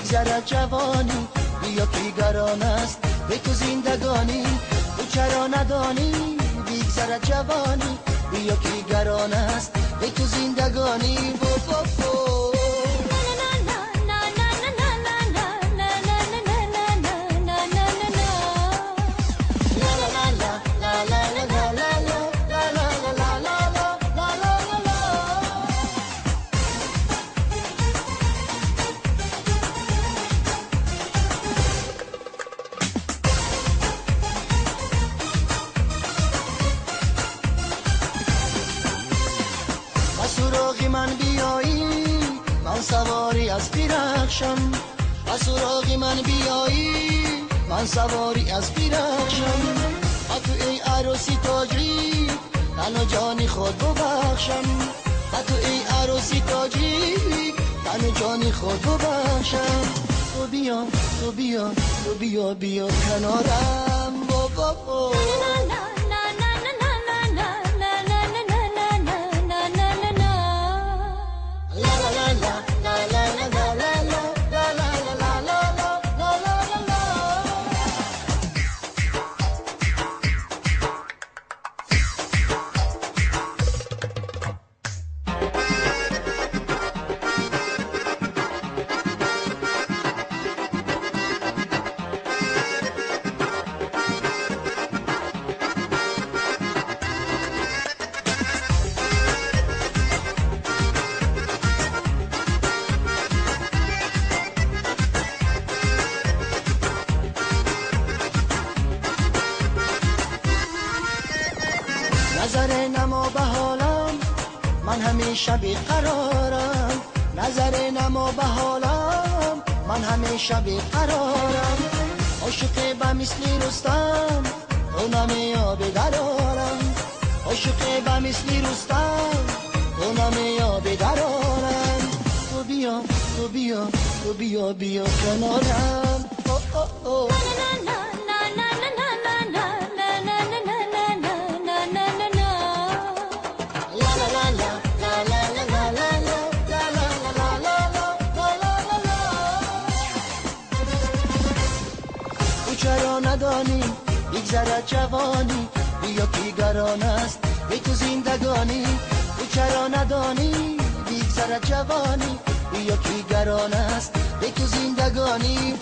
بگذرد جوانی، بیا بیگران است به تو زندگانی. تو چرا ندانی بگذرد جوانی، بیا بیگران است به تو زندگانی. سراغ من بیایی من سواری از درخشم، و سراغ من بیایی من سواری از درخشم. و تو ای عروسی تاجی تن و جانی خود ببخشم، و تو ای عروسی تاجی تن و جانی خود ببخشم. تو بیا تو بیا تو بیا بیا کنارم بابا. نظر نما به حالم من همیشه بیقرارم، نظر نما به حالم من همیشه بیقرارم. عاشق به مثل رستم تو نمیابی درارم، عاشق به مثل رستم تو نمیابی درارم. تو بیا تو بیا تو بیا بیا کنارم. چرا ندانی بگذرد جوانی، بیا بیگران است به تو زندگانی. تو چرا ندانی بگذرد جوانی، بیا بیگران است به تو زندگانی.